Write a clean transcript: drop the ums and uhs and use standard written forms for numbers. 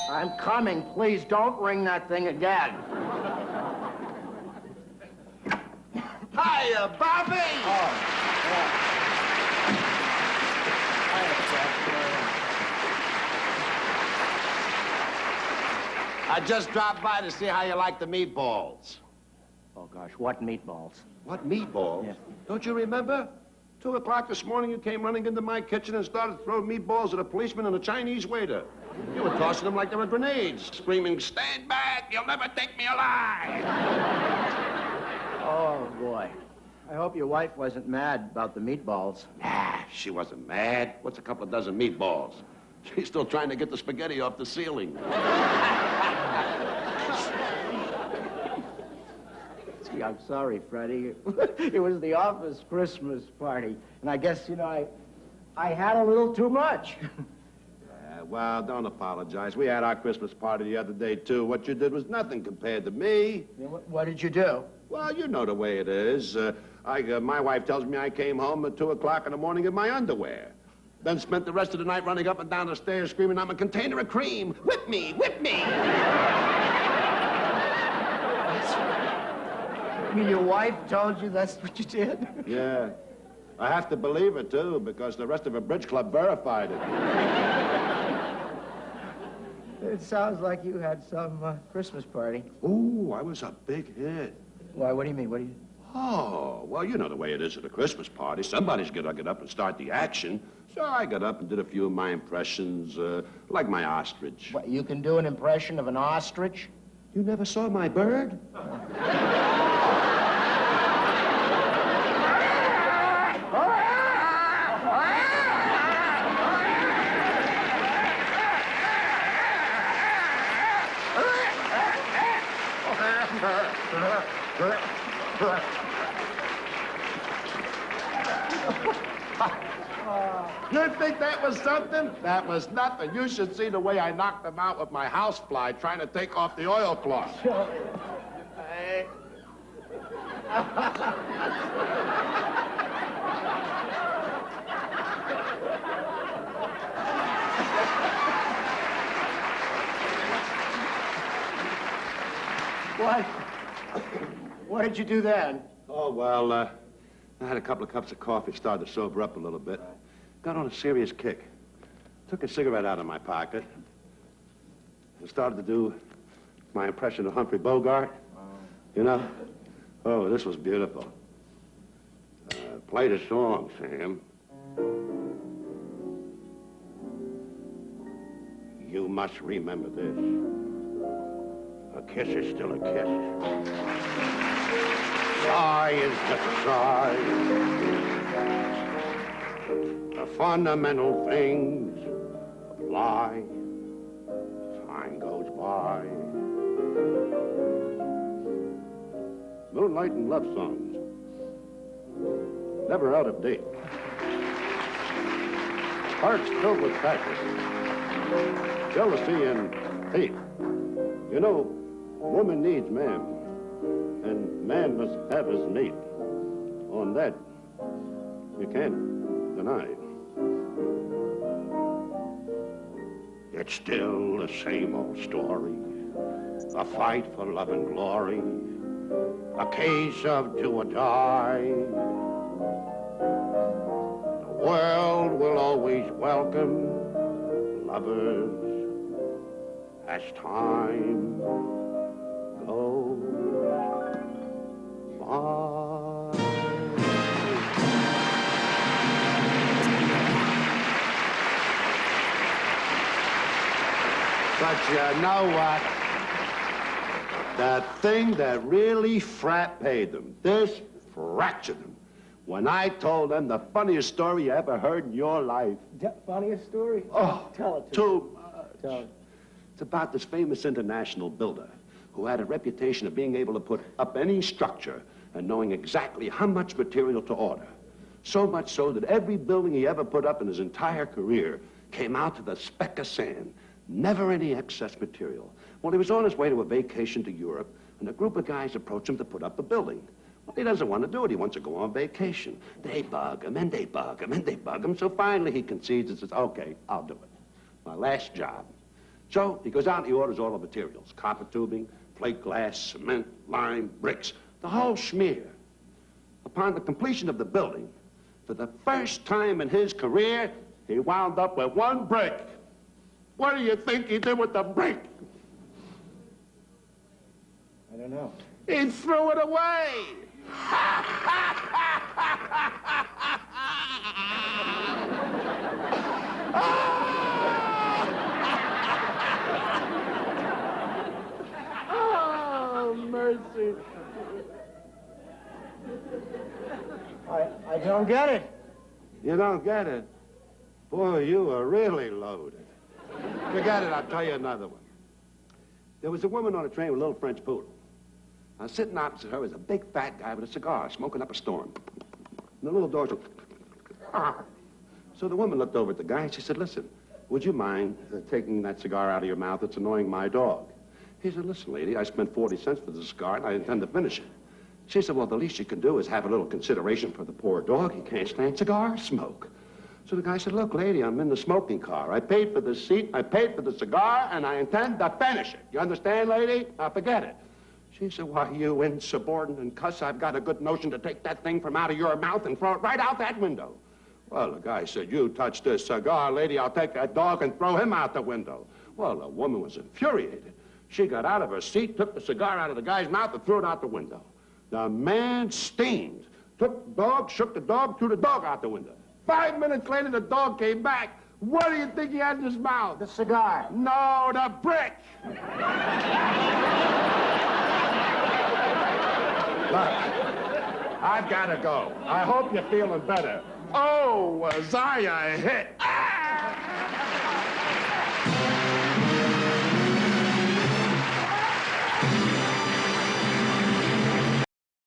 I'm coming. Please don't ring that thing again. Hiya, Bobby! Oh, yeah. I just dropped by to see how you like the meatballs. Oh, gosh, what meatballs? What meatballs? Yeah. Don't you remember? 2 o'clock this morning, you came running into my kitchen and started throwing meatballs at a policeman and a Chinese waiter. You were tossing them like they were grenades, screaming, "Stand back! You'll never take me alive!" Oh, boy. I hope your wife wasn't mad about the meatballs. Nah, she wasn't mad. What's a couple of dozen meatballs? She's still trying to get the spaghetti off the ceiling. Gee, I'm sorry, Freddie. It was the office Christmas party, and I guess, you know, I had a little too much. Well, don't apologize. We had our Christmas party the other day, too. What you did was nothing compared to me. Yeah, what did you do? Well, you know the way it is. My wife tells me I came home at 2 o'clock in the morning in my underwear. Then spent the rest of the night running up and down the stairs screaming, "I'm a container of cream! Whip me! Whip me!" You mean your wife told you that's what you did? Yeah. I have to believe her, too, because the rest of her bridge club verified it. It sounds like you had some Christmas party. Ooh, I was a big hit. Why, what do you mean? What do you... Oh, well, you know the way it is at a Christmas party. Somebody's got to get up and start the action. So I got up and did a few of my impressions, like my ostrich. What, you can do an impression of an ostrich? You never saw my bird? You think that was something? That was nothing. You should see the way I knocked them out with my housefly trying to take off the oilcloth. What? What did you do then? Oh, well, I had a couple of cups of coffee, started to sober up a little bit. Got on a serious kick. Took a cigarette out of my pocket and started to do my impression of Humphrey Bogart. You know? Oh, this was beautiful. Play the song, Sam. You must remember this. A kiss is still a kiss. Sigh is just a sigh. The fundamental things apply. Time goes by. Moonlight and love songs. Never out of date. Hearts filled with passion. Jealousy and hate. You know, woman needs man, and man must have his mate. On that, you can't deny. It's still the same old story, a fight for love and glory, a case of do or die. The world will always welcome lovers as time goes by. But you know what? The thing that really frapped them, this fractured them, when I told them the funniest story you ever heard in your life. Funniest story? Oh, tell it to too me. much. Tell it. It's about this famous international builder who had a reputation of being able to put up any structure and knowing exactly how much material to order. So much so that every building he ever put up in his entire career came out to the speck of sand. Never any excess material. Well, he was on his way to a vacation to Europe, and a group of guys approached him to put up a building. Well, he doesn't want to do it. He wants to go on vacation. They bug him, and they bug him, and they bug him. So finally he concedes and says, okay, I'll do it. My last job. So he goes out and he orders all the materials. Copper tubing, plate glass, cement, lime, bricks, the whole schmear. Upon the completion of the building, for the first time in his career, he wound up with one brick. What do you think he did with the brick? I don't know. He threw it away. Oh, mercy. I don't get it. You don't get it? Boy, you are really loaded. Forget it, I'll tell you another one. There was a woman on a train with a little French poodle. Now, sitting opposite her was a big fat guy with a cigar, smoking up a storm. And the little dog said, ah. So the woman looked over at the guy and she said, listen, would you mind taking that cigar out of your mouth? It's annoying my dog. He said, listen, lady, I spent 40 cents for the cigar and I intend to finish it. She said, well, the least you can do is have a little consideration for the poor dog. He can't stand cigar smoke. So the guy said, look, lady, I'm in the smoking car. I paid for the seat, I paid for the cigar, and I intend to finish it. You understand, lady? Now, forget it. She said, why, you insubordinate cuss, I've got a good notion to take that thing from out of your mouth and throw it right out that window. Well, the guy said, you touch this cigar, lady, I'll take that dog and throw him out the window. Well, the woman was infuriated. She got out of her seat, took the cigar out of the guy's mouth and threw it out the window. The man steamed, took the dog, shook the dog, threw the dog out the window. 5 minutes later, the dog came back. What do you think he had in his mouth? The cigar. No, the brick. Look, I've got to go. I hope you're feeling better. Oh, was I a hit? Ah!